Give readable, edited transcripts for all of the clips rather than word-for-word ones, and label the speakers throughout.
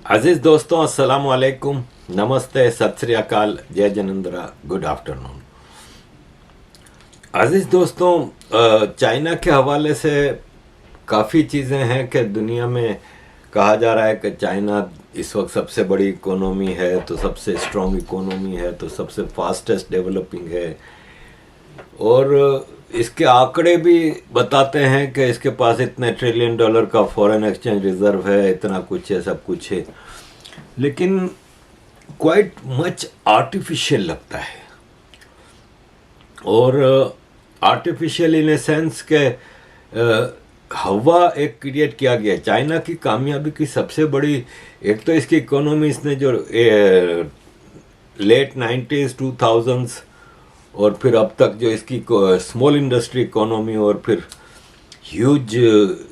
Speaker 1: अजीज दोस्तों, अस्सलाम वालेकुम, नमस्ते, सत श्री अकाल, जय जनेंद्रा, गुड आफ्टरनून। अजीज दोस्तों, चाइना के हवाले से काफ़ी चीज़ें हैं कि दुनिया में कहा जा रहा है कि चाइना इस वक्त सबसे बड़ी इकोनॉमी है, तो सबसे स्ट्रॉन्ग इकोनॉमी है, तो सबसे फास्टेस्ट डेवलपिंग है। और इसके आंकड़े भी बताते हैं कि इसके पास इतने ट्रिलियन डॉलर का फॉरेन एक्सचेंज रिजर्व है, इतना कुछ है, सब कुछ है। लेकिन क्वाइट मच आर्टिफिशियल लगता है। और आर्टिफिशियल इन ए सेंस के हवा एक क्रिएट किया गया। चाइना की कामयाबी की सबसे बड़ी, एक तो इसकी इकोनॉमी, इसने जो लेट 90s 2000s और फिर अब तक जो इसकी स्मॉल इंडस्ट्री इकोनॉमी और फिर ह्यूज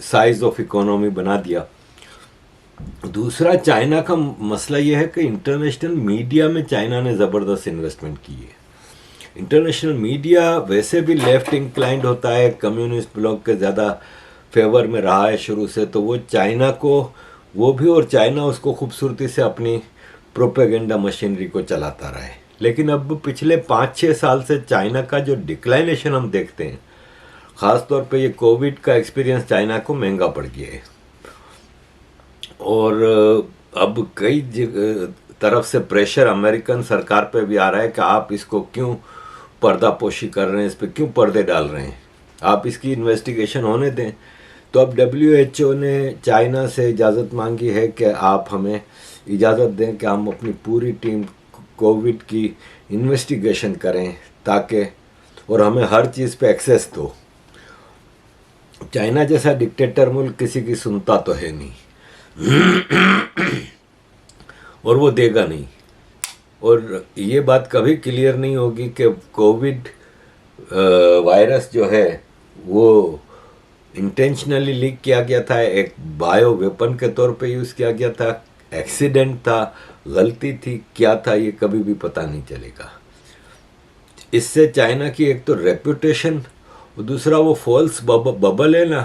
Speaker 1: साइज ऑफ इकोनॉमी बना दिया। दूसरा, चाइना का मसला यह है कि इंटरनेशनल मीडिया में चाइना ने ज़बरदस्त इन्वेस्टमेंट की है। इंटरनेशनल मीडिया वैसे भी लेफ्ट इंक्लाइंड होता है, कम्युनिस्ट ब्लॉक के ज़्यादा फेवर में रहा है शुरू से, तो वो चाइना को, वो भी, और चाइना उसको खूबसूरती से अपनी प्रोपेगेंडा मशीनरी को चलाता रहा है। लेकिन अब पिछले 5-6 साल से चाइना का जो डिक्लाइनेशन हम देखते हैं, ख़ास तौर पे ये कोविड का एक्सपीरियंस चाइना को महंगा पड़ गया है। और अब कई तरफ से प्रेशर अमेरिकन सरकार पे भी आ रहा है कि आप इसको क्यों पर्दापोशी कर रहे हैं, इस पर क्यों पर्दे डाल रहे हैं, आप इसकी इन्वेस्टिगेशन होने दें। तो अब WHO ने चाइना से इजाज़त मांगी है कि आप हमें इजाज़त दें कि हम अपनी पूरी टीम कोविड की इन्वेस्टिगेशन करें, ताकि, और हमें हर चीज़ पे एक्सेस दो। चाइना जैसा डिक्टेटर मुल्क किसी की सुनता तो है नहीं और वो देगा नहीं। और ये बात कभी क्लियर नहीं होगी कि कोविड वायरस जो है वो इंटेंशनली लीक किया गया था, एक बायो वेपन के तौर पे यूज़ किया गया था, एक्सीडेंट था, गलती थी, क्या था, ये कभी भी पता नहीं चलेगा। इससे चाइना की एक तो रेपुटेशन और दूसरा वो फॉल्स बबल है ना,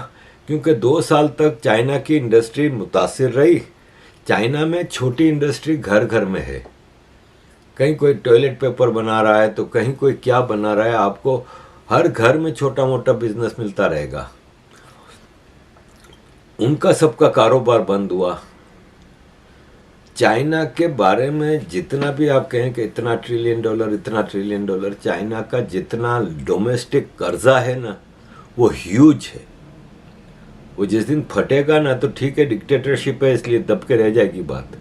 Speaker 1: क्योंकि 2 साल तक चाइना की इंडस्ट्री मुतासिर रही। चाइना में छोटी इंडस्ट्री घर घर में है, कहीं कोई टॉयलेट पेपर बना रहा है तो कहीं कोई क्या बना रहा है, आपको हर घर में छोटा मोटा बिजनेस मिलता रहेगा। उनका सबका कारोबार बंद हुआ। चाइना के बारे में जितना भी आप कहें कि इतना ट्रिलियन डॉलर, इतना ट्रिलियन डॉलर, चाइना का जितना डोमेस्टिक कर्जा है ना, वो ह्यूज है। वो जिस दिन फटेगा ना, तो ठीक है, डिक्टेटरशिप है इसलिए दब के रह जाएगी बात,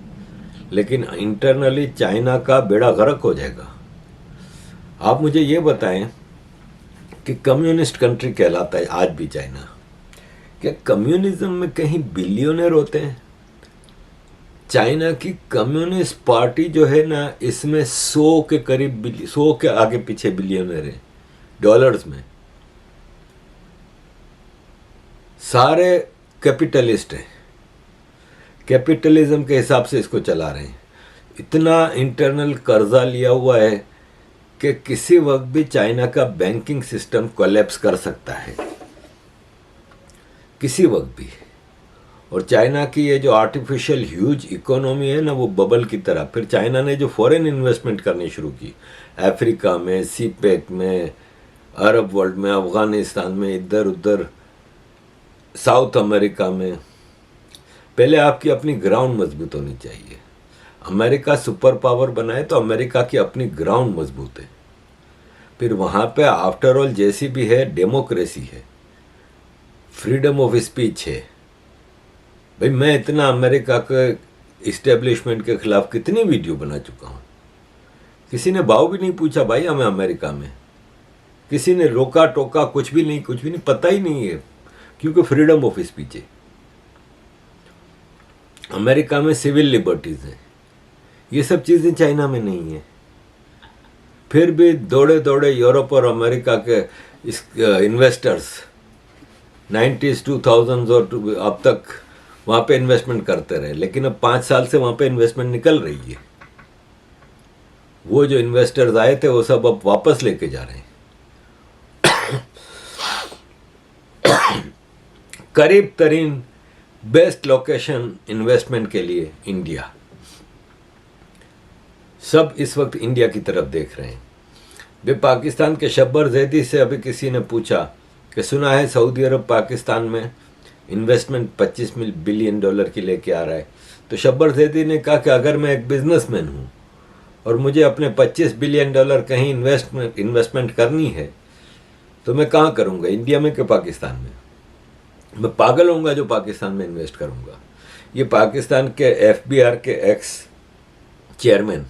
Speaker 1: लेकिन इंटरनली चाइना का बेड़ा गर्क हो जाएगा। आप मुझे ये बताएं कि कम्युनिस्ट कंट्री कहलाता है आज भी चाइना, क्या कम्युनिज्म में कहीं बिलियनर होते हैं? चाइना की कम्युनिस्ट पार्टी जो है ना, इसमें 100 के करीब, 100 के आगे पीछे बिलियनर है डॉलर्स में। सारे कैपिटलिस्ट हैं, कैपिटलिज्म के हिसाब से इसको चला रहे हैं। इतना इंटरनल कर्जा लिया हुआ है कि किसी वक्त भी चाइना का बैंकिंग सिस्टम कोलैप्स कर सकता है, किसी वक्त भी। और चाइना की ये जो आर्टिफिशियल ह्यूज इकोनॉमी है ना, वो बबल की तरह। फिर चाइना ने जो फॉरेन इन्वेस्टमेंट करनी शुरू की, अफ्रीका में, सीपेक में, अरब वर्ल्ड में, अफगानिस्तान में, इधर उधर, साउथ अमेरिका में। पहले आपकी अपनी ग्राउंड मजबूत होनी चाहिए। अमेरिका सुपर पावर बनाए तो अमेरिका की अपनी ग्राउंड मजबूत है। फिर वहाँ पे आफ्टर ऑल जैसी भी है, डेमोक्रेसी है, फ्रीडम ऑफ स्पीच है। भाई, मैं इतना अमेरिका के इस्टेब्लिशमेंट के खिलाफ कितनी वीडियो बना चुका हूँ। किसी ने भाव भी नहीं पूछा भाई हमें अमेरिका में, किसी ने रोका टोका कुछ भी नहीं, कुछ भी नहीं, पता ही नहीं है, क्योंकि फ्रीडम ऑफ स्पीच है। अमेरिका में सिविल लिबर्टीज है, ये सब चीज़ें चाइना में नहीं है। फिर भी दौड़े दौड़े यूरोप और अमेरिका के इस इन्वेस्टर्स 90s 2000s और अब तक वहाँ पे इन्वेस्टमेंट करते रहे, लेकिन अब 5 साल से वहाँ पे इन्वेस्टमेंट निकल रही है। वो जो इन्वेस्टर्स आए थे वो सब अब वापस लेके जा रहे हैं। करीब तरीन बेस्ट लोकेशन इन्वेस्टमेंट के लिए इंडिया। सब इस वक्त इंडिया की तरफ देख रहे हैं। वे पाकिस्तान के शब्बर जैदी से अभी किसी ने पूछा कि सुना है सऊदी अरब पाकिस्तान में इन्वेस्टमेंट 25 बिलियन डॉलर की लेके आ रहा है। तो शब्बर जैदी ने कहा कि अगर मैं एक बिजनेसमैन हूँ और मुझे अपने 25 बिलियन डॉलर कहीं इन्वेस्टमेंट करनी है तो मैं कहाँ करूँगा, इंडिया में कि पाकिस्तान में? मैं पागल होऊंगा जो पाकिस्तान में इन्वेस्ट करूँगा। ये पाकिस्तान के एफबीआर के एक्स चेयरमैन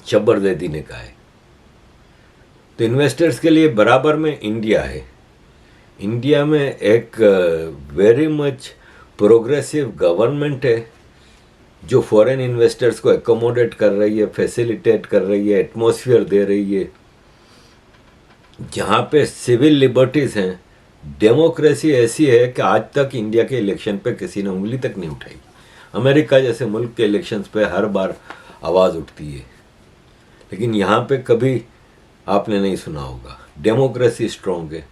Speaker 1: शब्बर जैदी ने कहा है। तो इन्वेस्टर्स के लिए बराबर में इंडिया है। इंडिया में एक वेरी मच प्रोग्रेसिव गवर्नमेंट है जो फॉरेन इन्वेस्टर्स को एकोमोडेट कर रही है, फैसिलिटेट कर रही है, एटमॉस्फेयर दे रही है, जहाँ पे सिविल लिबर्टीज़ हैं। डेमोक्रेसी ऐसी है कि आज तक इंडिया के इलेक्शन पे किसी ने उंगली तक नहीं उठाई। अमेरिका जैसे मुल्क के इलेक्शंस पे हर बार आवाज़ उठती है, लेकिन यहाँ पे कभी आपने नहीं सुना होगा। डेमोक्रेसी स्ट्रॉन्ग है।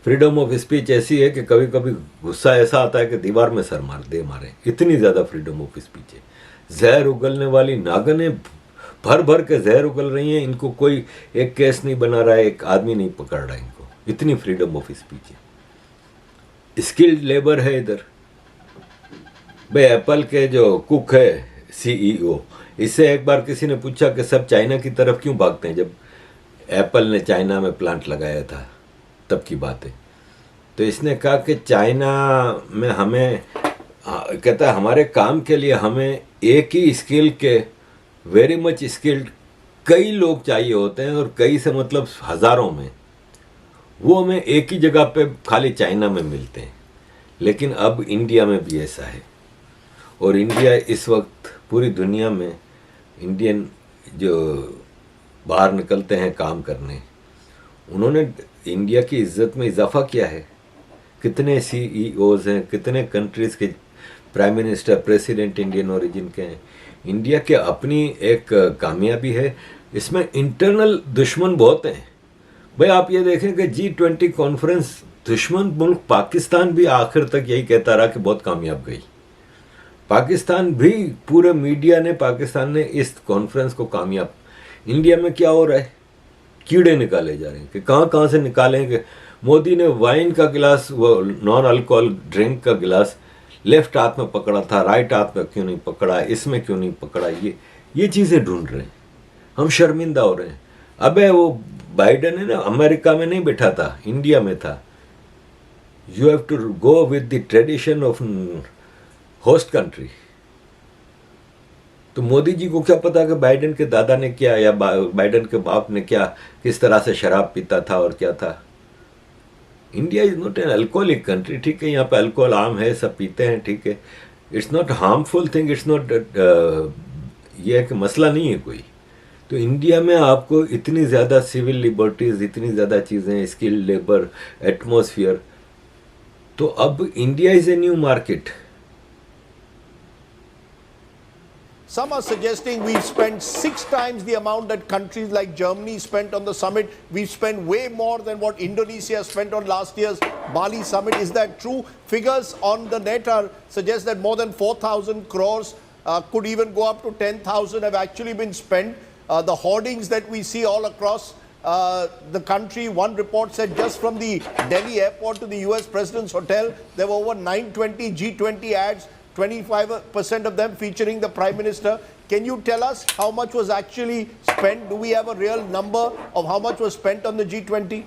Speaker 1: फ्रीडम ऑफ स्पीच ऐसी है कि कभी कभी गुस्सा ऐसा आता है कि दीवार में सर मारे। इतनी ज़्यादा फ्रीडम ऑफ स्पीच है। जहर उगलने वाली नागने भर भर के जहर उगल रही हैं। इनको कोई एक केस नहीं बना रहा है, एक आदमी नहीं पकड़ रहा है इनको। इतनी फ्रीडम ऑफ स्पीच है। स्किल्ड लेबर है इधर। भाई एप्पल के जो कुक है सीईओ, इससे एक बार किसी ने पूछा कि सब चाइना की तरफ क्यों भागते हैं। जब एप्पल ने चाइना में प्लांट लगाया था तब की बात है। तो इसने कहा कि चाइना में हमें कहता है हमारे काम के लिए हमें एक ही स्किल के वेरी मच स्किल्ड कई लोग चाहिए होते हैं, और कई से मतलब हज़ारों में। वो हमें एक ही जगह पे खाली चाइना में मिलते हैं। लेकिन अब इंडिया में भी ऐसा है, और इंडिया इस वक्त पूरी दुनिया में इंडियन जो बाहर निकलते हैं काम करने, उन्होंने इंडिया की इज्जत में इजाफा किया है। कितने सीईओज हैं, कितने कंट्रीज़ के prime minister, president Indian origin के हैं। इंडिया के अपनी एक कामयाबी है। इसमें इंटरनल दुश्मन बहुत हैं। भाई आप ये देखें कि G20 कॉन्फ्रेंस, दुश्मन मुल्क पाकिस्तान भी आखिर तक यही कहता रहा कि बहुत कामयाब गई। पाकिस्तान भी, पूरे मीडिया ने, पाकिस्तान ने इस कॉन्फ्रेंस को कामयाब। इंडिया में क्या हो रहा है? कीड़े निकाले जा रहे हैं कि कहाँ कहाँ से निकालेंगे। मोदी ने वाइन का गिलास, वो नॉन अल्कोहल ड्रिंक का गिलास लेफ्ट हाथ में पकड़ा था, राइट हाथ में क्यों नहीं पकड़ा, इसमें क्यों नहीं पकड़ा। ये चीज़ें ढूंढ रहे हैं। हम शर्मिंदा हो रहे हैं। अबे वो बाइडन है ना, अमेरिका में नहीं बैठा था, इंडिया में था। You have to go with the tradition of host country. तो मोदी जी को क्या पता कि बाइडन के दादा ने क्या, या बाइडन के बाप ने क्या, किस तरह से शराब पीता था और क्या था। India is not an alcoholic country. ठीक है, यहाँ पे अल्कोहल आम है, सब पीते हैं, ठीक है। It's not harmful thing, it's not, ये है कि मसला नहीं है कोई। तो इंडिया में आपको इतनी ज़्यादा सिविल लिबर्टीज़, इतनी ज़्यादा चीज़ें, स्किल्ड लेबर, एटमॉस्फेयर। तो अब India is a new market.
Speaker 2: Some are suggesting we've spent 6 times the amount that countries like Germany spent on the summit. We've spent way more than what Indonesia spent on last year's Bali summit. Is that true? Figures on the net suggest that more than 4,000 crores, could even go up to 10,000, have actually been spent. The hoardings that we see all across the country. One report said just from the Delhi airport to the US President's Hotel, there were over 920 G20 ads, 25% of them featuring the Prime Minister. Can you tell us how much was actually spent? Do we have a real number of how much was spent on the G20?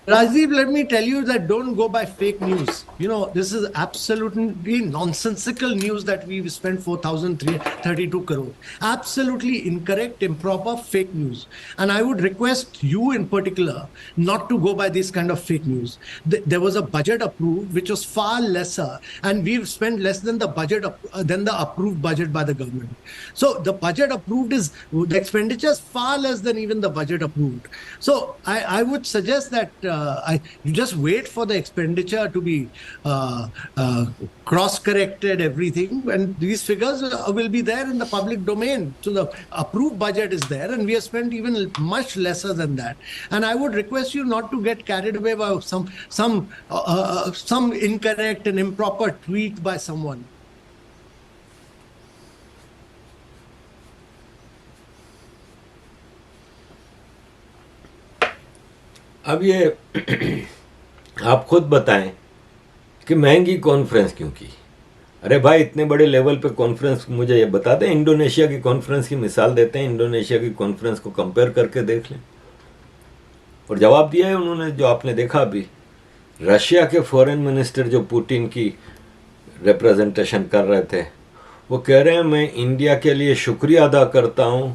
Speaker 3: Rajiv, let me tell you that don't go by fake news. You know, this is absolutely nonsensical news that we've spent 4,332 crore. Absolutely incorrect, improper, fake news. And I would request you in particular not to go by this kind of fake news. There was a budget approved which was far lesser, and we've spent less than the budget than the approved budget by the government. So the budget approved is, the expenditure is far less than even the budget approved. So I would suggest that you just wait for the expenditure to be cross-corrected, everything, and these figures will be there in the public domain. So the approved budget is there, and we have spent even much lesser than that. And I would request you not to get carried away by some incorrect and improper tweet by someone.
Speaker 1: अब ये आप खुद बताएं कि महंगी conference क्यों की। अरे भाई, इतने बड़े लेवल पे कॉन्फ्रेंस, मुझे ये बता दें, इंडोनेशिया की कॉन्फ्रेंस की मिसाल देते हैं, इंडोनेशिया की कॉन्फ्रेंस को कंपेयर करके देख लें। और जवाब दिया है उन्होंने, जो आपने देखा अभी। रशिया के फॉरेन मिनिस्टर जो पुतिन की रिप्रेजेंटेशन कर रहे थे, वो कह रहे हैं मैं इंडिया के लिए शुक्रिया अदा करता हूँ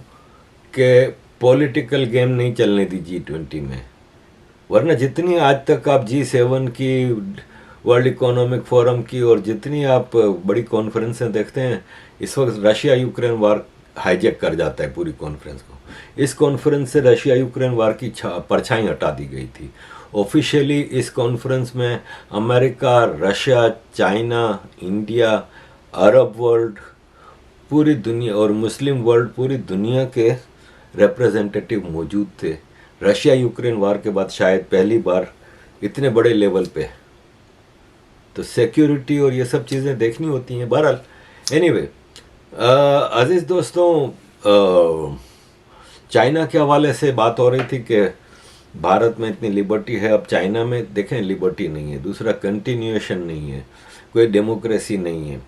Speaker 1: कि पॉलिटिकल गेम नहीं चलने दी G20 में, वरना जितनी आज तक आप G7 की, वर्ल्ड इकोनॉमिक फोरम की और जितनी आप बड़ी कॉन्फ्रेंसें देखते हैं, इस वक्त रशिया यूक्रेन वार हाईजैक कर जाता है पूरी कॉन्फ्रेंस को। इस कॉन्फ्रेंस से रशिया यूक्रेन वार की परछाई हटा दी गई थी। ऑफिशियली इस कॉन्फ्रेंस में America, Russia, China, India, Arab world, पूरी दुनिया और मुस्लिम वर्ल्ड, पूरी दुनिया के रिप्रेजेंटेटिव मौजूद थे। रशिया यूक्रेन वार के बाद शायद पहली बार इतने बड़े लेवल पे। तो सिक्योरिटी और ये सब चीज़ें देखनी होती हैं। बहरहाल एनीवे, अजीज़ दोस्तों, चाइना के हवाले से बात हो रही थी कि भारत में इतनी लिबर्टी है, अब चाइना में देखें लिबर्टी नहीं है, दूसरा कंटिन्यूएशन नहीं है, कोई डेमोक्रेसी नहीं है।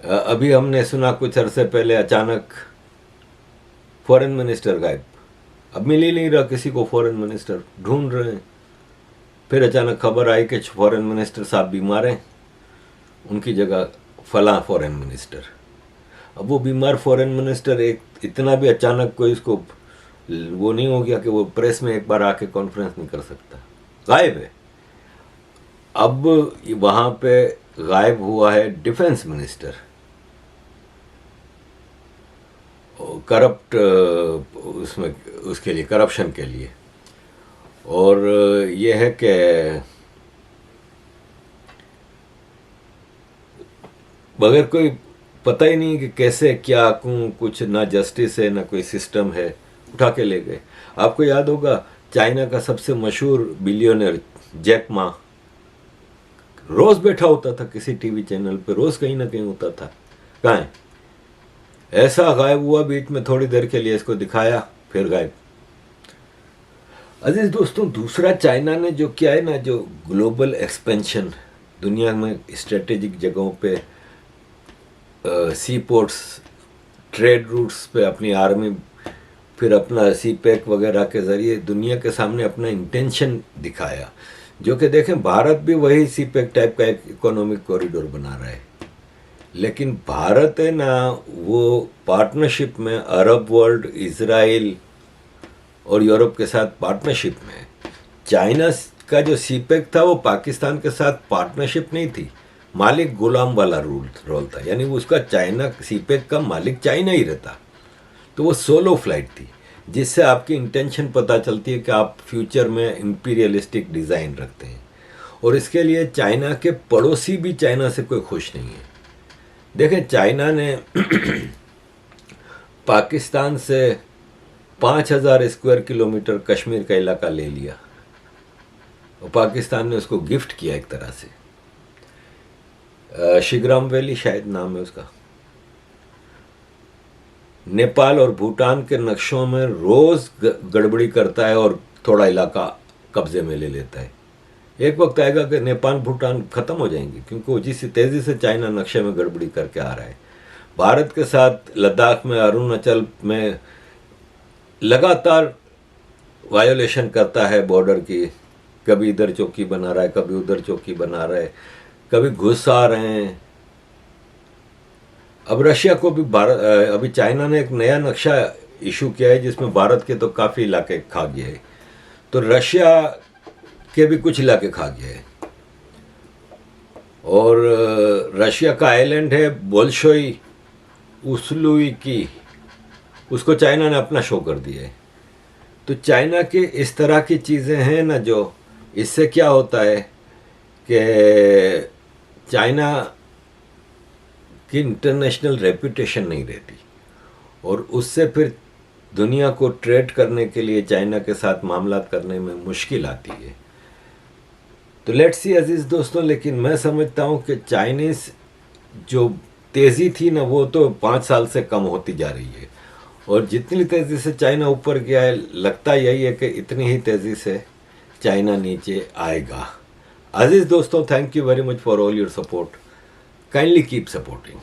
Speaker 1: अभी हमने सुना कुछ अरसे पहले अचानक फॉरेन मिनिस्टर गायब, अब मिल ही नहीं रहा किसी को, फॉरेन मिनिस्टर ढूंढ रहे हैं। फिर अचानक खबर आई कि फॉरेन मिनिस्टर साहब बीमार हैं, उनकी जगह फलां फॉरेन मिनिस्टर। अब वो बीमार फॉरेन मिनिस्टर एक इतना भी अचानक कोई इसको वो नहीं हो गया कि वो प्रेस में एक बार आके कॉन्फ्रेंस नहीं कर सकता, गायब है। अब वहाँ पे गायब हुआ है डिफेंस मिनिस्टर, करप्ट, उसमें उसके लिए, करप्शन के लिए। और ये है कि बगैर कोई पता ही नहीं कि कैसे क्या कुछ, ना जस्टिस है ना कोई सिस्टम है, उठा के ले गए। आपको याद होगा चाइना का सबसे मशहूर बिलियनर जैक मा रोज बैठा होता था किसी टीवी चैनल पे, रोज कहीं ना कहीं होता था, कहाँ है? ऐसा गायब हुआ, बीच में थोड़ी देर के लिए इसको दिखाया, फिर गायब। अजीज दोस्तों, दूसरा चाइना ने जो किया है ना, जो ग्लोबल एक्सपेंशन, दुनिया में स्ट्रेटेजिक जगहों पे, सी पोर्ट्स, ट्रेड रूट्स पे अपनी आर्मी, फिर अपना CPEC वगैरह के ज़रिए दुनिया के सामने अपना इंटेंशन दिखाया। जो कि देखें, भारत भी वही CPEC टाइप का एक इकोनॉमिक कॉरिडोर बना रहा है, लेकिन भारत है ना, वो पार्टनरशिप में अरब वर्ल्ड, इजराइल और यूरोप के साथ पार्टनरशिप में। चाइना का जो CPEC था वो पाकिस्तान के साथ पार्टनरशिप नहीं थी, मालिक गुलाम वाला रोल था, यानी उसका चाइना, CPEC का मालिक चाइना ही रहता। तो वो सोलो फ्लाइट थी, जिससे आपकी इंटेंशन पता चलती है कि आप फ्यूचर में इंपीरियलिस्टिक डिज़ाइन रखते हैं। और इसके लिए चाइना के पड़ोसी भी चाइना से कोई खुश नहीं है। देखें, चाइना ने पाकिस्तान से 5000 स्क्वायर किलोमीटर कश्मीर का इलाका ले लिया और पाकिस्तान ने उसको गिफ्ट किया एक तरह से। शिग्राम वैली शायद नाम है उसका। नेपाल और भूटान के नक्शों में रोज गड़बड़ी करता है और थोड़ा इलाका कब्जे में ले लेता है। एक वक्त आएगा कि नेपाल भूटान खत्म हो जाएंगे, क्योंकि वो जिस तेजी से चाइना नक्शे में गड़बड़ी करके आ रहा है। भारत के साथ लद्दाख में, अरुणाचल में लगातार वायोलेशन करता है बॉर्डर की, कभी इधर चौकी बना रहा है, कभी उधर चौकी बना रहा है, कभी घुस आ रहे हैं। अब रशिया को भी अभी चाइना ने एक नया नक्शा इशू किया है, जिसमें भारत के तो काफ़ी इलाके खा गए हैं, तो रशिया के भी कुछ इलाके खा गए हैं। और रशिया का आइलैंड है बोल्शोई उसलुई की, उसको चाइना ने अपना शो कर दिया है। तो चाइना के इस तरह की चीज़ें हैं ना, जो इससे क्या होता है कि चाइना की इंटरनेशनल रेपुटेशन नहीं रहती, और उससे फिर दुनिया को ट्रेड करने के लिए चाइना के साथ मामला करने में मुश्किल आती है। तो लेट्स सी अजीज़ दोस्तों, लेकिन मैं समझता हूँ कि चाइनीज़ जो तेज़ी थी ना, वो तो 5 साल से कम होती जा रही है। और जितनी तेज़ी से चाइना ऊपर गया है, लगता यही है कि इतनी ही तेज़ी से चाइना नीचे आएगा। अजीज दोस्तों, thank you very much for all your support. Kindly keep supporting.